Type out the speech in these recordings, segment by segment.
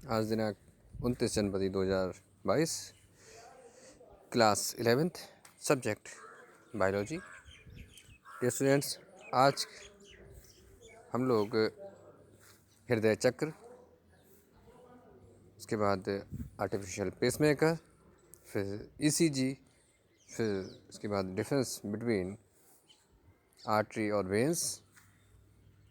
आज दिनांक 29 जनवरी 2022, class 11th, subject biology. Dear students, आज हम लोग हृदय चक्र, उसके बाद आर्टिफिशियल पेसमेकर, फिर ईसीजी, फिर उसके बाद डिफरेंस बिटवीन आर्टरी और वेंस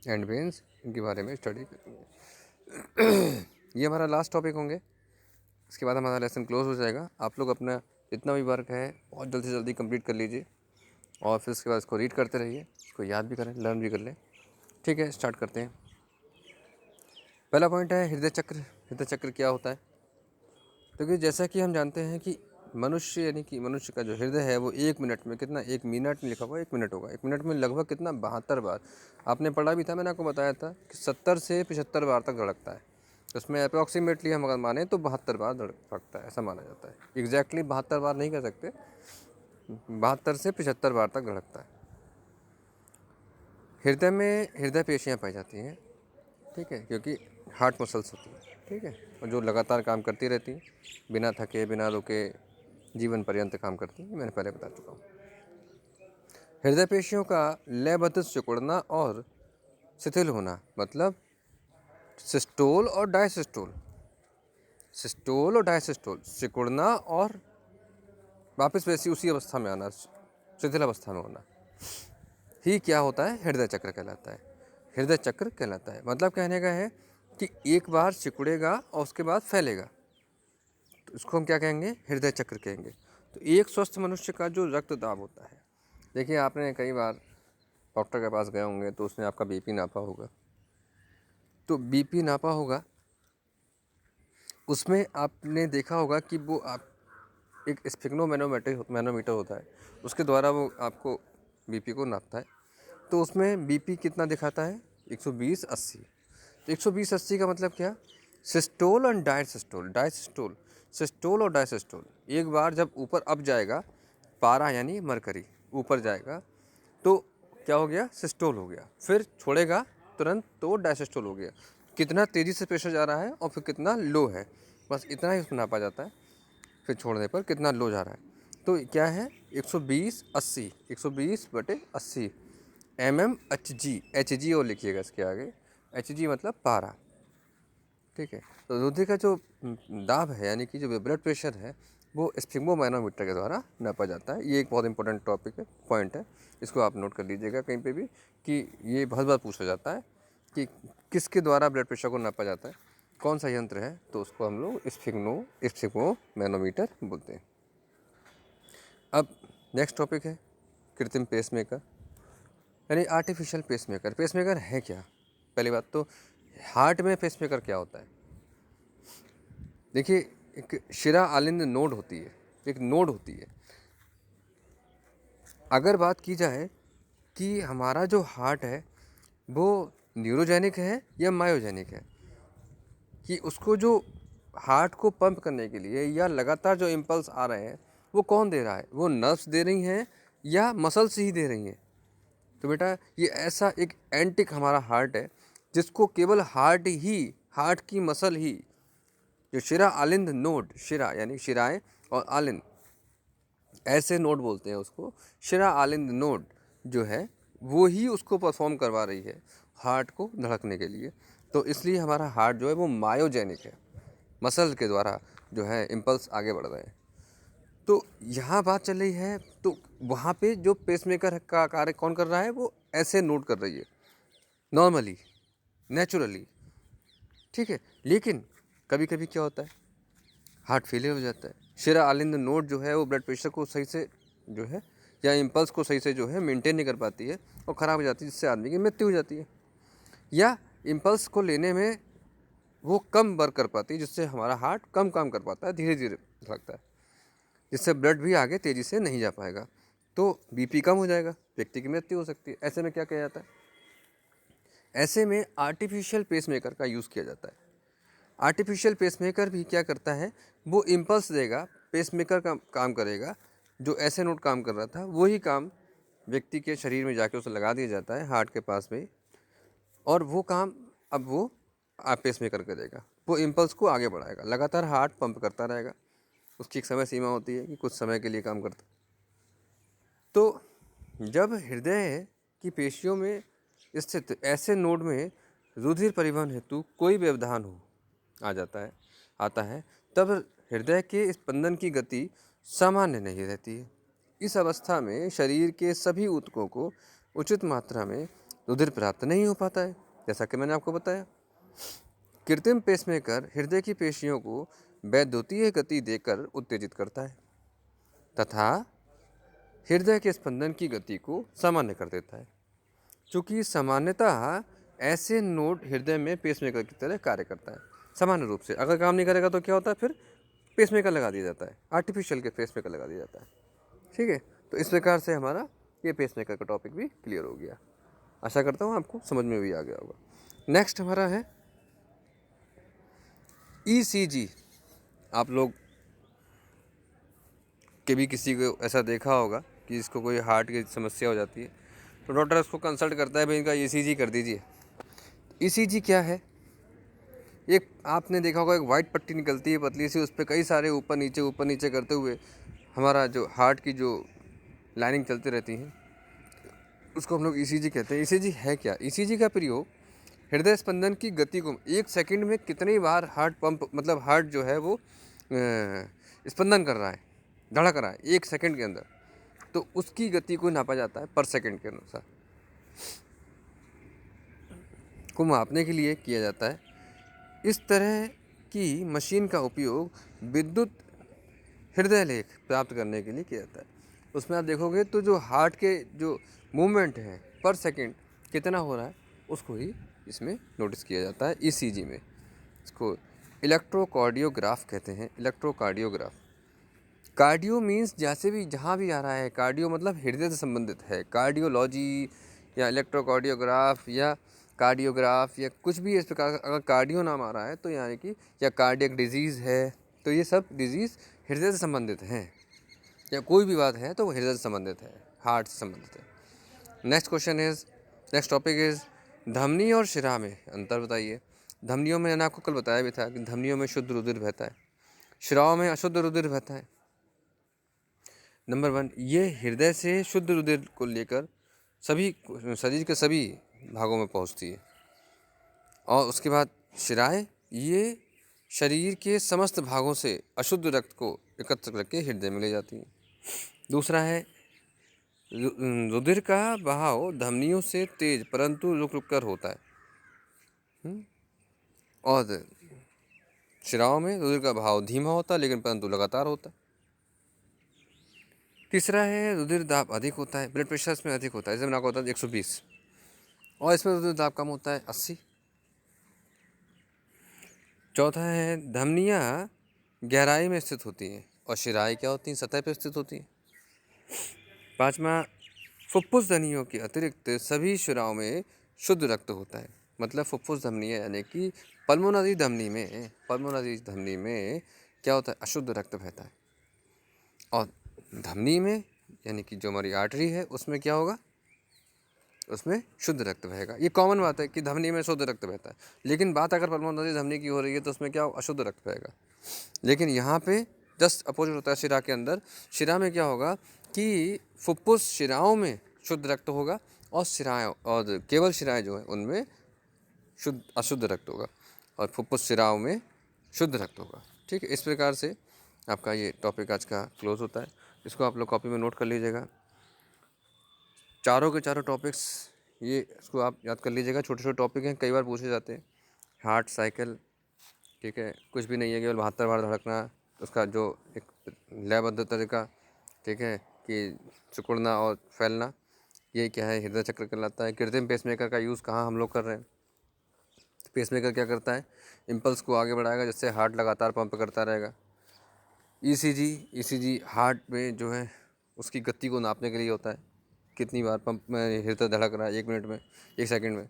एंड वेंस, इनके बारे में स्टडी करेंगे। ये हमारा लास्ट टॉपिक होंगे। इसके बाद हमारा लेसन क्लोज हो जाएगा। आप लोग अपना जितना भी वर्क है बहुत जल्दी से जल्दी कंप्लीट कर लीजिए और फिर उसके बाद इसको रीड करते रहिए, इसको याद भी करें, लर्न भी कर लें। ठीक है, स्टार्ट करते हैं। पहला पॉइंट है हृदय चक्र। हृदय चक्र क्या होता है? तो कि जैसा कि हम जानते हैं कि मनुष्य यानी कि मनुष्य का जो हृदय है वो 1 मिनट में कितना, 1 मिनट में लिखा हुआ 1 मिनट होगा, 1 मिनट में लगभग कितना 72 बार। आपने पढ़ा भी था, मैंने आपको बताया था कि 70 से 75 बार तक धड़कता है। उसमें अप्रॉक्सीमेटली हम अगर माने तो 72 बार धड़कता है, ऐसा माना जाता है। एग्जैक्टली 72 बार नहीं कह सकते, 72 से 75 बार तक धड़कता है। हृदय में हृदय पेशियाँ पाई जाती हैं, ठीक है, क्योंकि हार्ट मसल्स होती हैं, ठीक है, और जो लगातार काम करती रहती हैं, बिना थके बिना रुके जीवन पर्यंत काम करती हैं। मैंने पहले बता चुका हूँ। हृदय पेशियों का लयबद्ध सिकुड़ना और शिथिल होना, मतलब सिस्टोल और डायसिस्टोल। सिस्टोल और डायसिस्टोल, सिकुड़ना और वापस वैसी उसी अवस्था में आना, शिथिल अवस्था में होना ही क्या होता है? हृदय चक्र कहलाता है। हृदय चक्र कहलाता है। मतलब कहने का है कि एक बार सिकुड़ेगा और उसके बाद फैलेगा, तो इसको हम क्या कहेंगे? हृदय चक्र कहेंगे। तो एक स्वस्थ मनुष्य का जो रक्त दाब होता है, देखिए आपने कई बार डॉक्टर के पास गए होंगे तो उसने आपका बीपी नापा होगा, तो बीपी नापा होगा, उसमें आपने देखा होगा कि वो आप एक मैनोमीटर होता है, उसके द्वारा वो आपको बीपी को नापता है। तो उसमें बीपी कितना दिखाता है? 120/80। तो 120/80 का मतलब क्या? सिस्टोल और डायसिस्टोल। डायसिस्टोल, सिस्टोल और डायसिस्टोल, एक बार जब ऊपर अप जाएगा, पारा यानी मरकरी ऊपर जाएगा, तो क्या हो गया? सिस्टोल हो गया। फिर छोड़ेगा तुरंत तो डायसिस्टोल हो गया। कितना तेज़ी से प्रेशर जा रहा है और फिर कितना लो है, बस इतना ही उसमें नापा जाता है। फिर छोड़ने पर कितना लो जा रहा है। तो क्या है? 120/80, 120/80 mmHg। HG और लिखिएगा इसके आगे, HG मतलब पारा, ठीक है। तो रुधिर का जो दाब है यानी कि जो ब्लड प्रेशर है वो स्फिग्मोमैनोमीटर के द्वारा नापा जाता है। ये एक बहुत इंपॉर्टेंट टॉपिक है, पॉइंट है, इसको आप नोट कर लीजिएगा कहीं पे भी कि ये बहुत बार पूछा जाता है कि किसके द्वारा ब्लड प्रेशर को नापा जाता है, कौन सा यंत्र है, तो उसको हम लोग स्फिग्मोमैनोमीटर बोलते हैं। अब नेक्स्ट टॉपिक है कृत्रिम पेसमेकर यानी आर्टिफिशियल पेसमेकर। पेसमेकर है क्या? पहली बात तो हार्ट में पेसमेकर क्या होता है? देखिए, एक शिरा आलिंद नोड होती है, एक नोड होती है। अगर बात की जाए कि हमारा जो हार्ट है वो न्यूरोजेनिक है या मायोजेनिक है, कि उसको जो हार्ट को पंप करने के लिए या लगातार जो इम्पल्स आ रहे हैं वो कौन दे रहा है? वो नर्व्स दे रही हैं या मसल्स ही दे रही हैं? तो बेटा ये ऐसा एक एंटिक हमारा हार्ट है जिसको केवल हार्ट की मसल ही, जो शिरा आलिंद नोड, शिरा यानी शिराएं और आलिंद ऐसे नोड बोलते हैं उसको, शिरा आलिंद नोड जो है वो ही उसको परफॉर्म करवा रही है हार्ट को धड़कने के लिए। तो इसलिए हमारा हार्ट जो है वो मायोजेनिक है, मसल के द्वारा जो है इम्पल्स आगे बढ़ रहे हैं। तो यहाँ बात चल रही है, तो वहाँ पे जो पेसमेकर का कार्य कौन कर रहा है? वो ऐसे नोट कर रही है, नॉर्मली, नेचुरली, ठीक है। लेकिन कभी कभी क्या होता है? हार्ट फेलियर हो जाता है। शिरा आलिंद नोड जो है वो ब्लड प्रेशर को सही से जो है या इम्पल्स को सही से जो है मेंटेन नहीं कर पाती है और ख़राब हो जाती है, जिससे आदमी की मृत्यु हो जाती है। या इम्पल्स को लेने में वो कम वर्क कर पाती है, जिससे हमारा हार्ट कम काम कर पाता है, धीरे धीरे धड़कता है, जिससे ब्लड भी आगे तेज़ी से नहीं जा पाएगा, तो बीपी कम हो जाएगा, व्यक्ति की मृत्यु हो सकती है। ऐसे में क्या किया जाता है? ऐसे में आर्टिफिशियल पेसमेकर का यूज़ किया जाता है। आर्टिफिशियल पेसमेकर भी क्या करता है? वो इम्पल्स देगा, पेसमेकर का काम करेगा। जो ऐसे नोड काम कर रहा था वही काम व्यक्ति के शरीर में जाके उसे लगा दिया जाता है हार्ट के पास में, और वो काम अब वो पेसमेकर करेगा। वो इम्पल्स को आगे बढ़ाएगा, लगातार हार्ट पंप करता रहेगा। उसकी एक समय सीमा होती है कि कुछ समय के लिए काम करता है। तो जब हृदय की पेशियों में स्थित ऐसे नोड में रुधिर परिवहन हेतु कोई व्यवधान आता है, तब हृदय के स्पंदन की गति सामान्य नहीं रहती है। इस अवस्था में शरीर के सभी ऊतकों को उचित मात्रा में रुधिर प्राप्त नहीं हो पाता है। जैसा कि मैंने आपको बताया, कृत्रिम पेसमेकर हृदय की पेशियों को वैद्युतीय गति देकर उत्तेजित करता है तथा हृदय के स्पंदन की गति को सामान्य कर देता है। चूँकि सामान्यतः ऐसे नोड हृदय में पेसमेकर की तरह कार्य करता है। सामान्य रूप से अगर काम नहीं करेगा तो क्या होता है, फिर पेसमेकर लगा दिया जाता है, आर्टिफिशियल के पेसमेकर लगा दिया जाता है। ठीक है, तो इस प्रकार से हमारा ये पेसमेकर का टॉपिक भी क्लियर हो गया। आशा करता हूँ आपको समझ में भी आ गया होगा। नेक्स्ट हमारा है ECG। आप लोग कभी किसी को ऐसा देखा होगा कि इसको कोई हार्ट की समस्या हो जाती है, तो डॉक्टर उसको कंसल्ट करता है, भाई इनका ECG कर दीजिए। ECG क्या है? एक आपने देखा होगा, एक वाइट पट्टी निकलती है पतली सी, उस पर कई सारे ऊपर नीचे करते हुए हमारा जो हार्ट की जो लाइनिंग चलती रहती है, उसको हम लोग ECG कहते हैं। ECG है क्या? ECG का प्रयोग हृदय स्पंदन की गति को 1 सेकंड में कितनी बार हार्ट पंप, मतलब हार्ट जो है वो स्पंदन कर रहा है, धड़क रहा है 1 सेकंड के अंदर, तो उसकी गति को नापा जाता है पर सेकंड के अनुसार, को मापने के लिए किया जाता है। इस तरह की मशीन का उपयोग विद्युत हृदय लेख प्राप्त करने के लिए किया जाता है। उसमें आप देखोगे तो जो हार्ट के जो मूवमेंट है पर सेकंड कितना हो रहा है, उसको ही इसमें नोटिस किया जाता है ECG में। इसको इलेक्ट्रोकार्डियोग्राफ कहते हैं। इलेक्ट्रोकार्डियोग्राफ, कार्डियो मीन्स जैसे भी जहाँ भी आ रहा है, कार्डियो मतलब हृदय से संबंधित है। कार्डियोलॉजी या इलेक्ट्रोकार्डियोग्राफ या कार्डियोग्राफ या कुछ भी इस प्रकार का अगर कार्डियो नाम आ रहा है तो यानी कि या कार्डियक डिजीज़ है, तो ये सब डिजीज़ हृदय से संबंधित हैं, या कोई भी बात है तो वो हृदय से संबंधित है, हार्ट से संबंधित है। नेक्स्ट टॉपिक इज़ धमनी और शिरा में अंतर बताइए। धमनियों में मैंने आपको कल बताया भी था कि धमनियों में शुद्ध रुधिर बहता है, शिराओं में अशुद्ध रुधिर बहता है। नंबर 1, ये हृदय से शुद्ध रुधिर को लेकर सभी शरीर के सभी भागों में पहुंचती है। और उसके बाद शिराएँ, ये शरीर के समस्त भागों से अशुद्ध रक्त को एकत्र करके हृदय में ले जाती हैं। दूसरा है रुधिर का बहाव धमनियों से तेज परंतु रुक रुक कर होता है। और शिराओं में रुधिर का बहाव धीमा होता है लेकिन परंतु लगातार होता है। तीसरा है रुधिर दाब अधिक होता है, ब्लड प्रेशर इसमें अधिक होता है, जैसे मैंने आपको होता है 120, और इसमें रुधिर दाब कम होता है 80। चौथा है धमनियाँ गहराई में स्थित होती हैं और शिराएँ क्या होती हैं, सतह पर स्थित होती हैं। पाँचवा, फुफ्फुस धमनियों के अतिरिक्त सभी शिराओं में शुद्ध रक्त होता है। मतलब फुफ्फुस धमनियाँ यानी कि पल्मोनरी धमनी में क्या होता है, अशुद्ध रक्त बहता है। और धमनी में यानी कि जो हमारी आर्टरी है उसमें क्या होगा, उसमें शुद्ध रक्त बहेगा। ये कॉमन बात है कि धमनी में शुद्ध रक्त बहता है, लेकिन बात अगर पल्मोनरी धमनी की हो रही है तो उसमें क्या अशुद्ध रक्त बहेगा। लेकिन यहाँ पे जस्ट अपोजिट होता है शिरा के अंदर। शिरा में क्या होगा कि फुफ्फुस शिराओं में शुद्ध रक्त होगा और केवल शिराएँ जो हैं उनमें अशुद्ध रक्त होगा, और फुफ्फुस शिराओं में शुद्ध रक्त होगा। ठीक है, इस प्रकार से आपका ये टॉपिक आज का क्लोज होता है। इसको आप लोग कॉपी में नोट कर लीजिएगा। चारों के चारों टॉपिक्स ये इसको आप याद कर लीजिएगा। छोटे छोटे टॉपिक हैं, कई बार पूछे जाते हैं। हार्ट साइकिल, ठीक है, कुछ भी नहीं है, केवल 72 बार धड़कना, उसका जो एक लयबद्ध तरीका, ठीक है, कि सिकुड़ना और फैलना, ये क्या है, हृदय चक्र कहलाता है। कृत्रिम पेसमेकर का यूज़ कहाँ हम लोग कर रहे हैं। पेसमेकर क्या करता है, इम्पल्स को आगे बढ़ाएगा जिससे हार्ट लगातार पंप करता रहेगा। ECG हार्ट में जो है उसकी गति को नापने के लिए होता है, कितनी बार पंप में हृदय धड़क रहा है 1 मिनट में, 1 सेकंड में।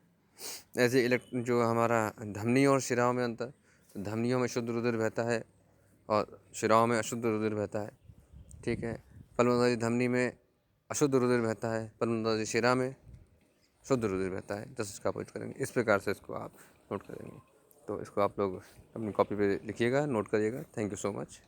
ऐसे जो हमारा धमनी और शिराओं में अंतर, तो धमनियों में शुद्ध रुधिर बहता है और शिराओं में अशुद्ध रुधिर बहता है। ठीक है, पल्मोनरी धमनी में अशुद्ध रुधिर बहता है, पल्मोनरी शिरा में शुद्ध रुधिर बहता है। जस्ट इसका अपोजिट करेंगे, इस प्रकार से इसको आप नोट करेंगे। तो इसको आप लोग अपनी कॉपी पे लिखिएगा, नोट करिएगा। Thank you so much.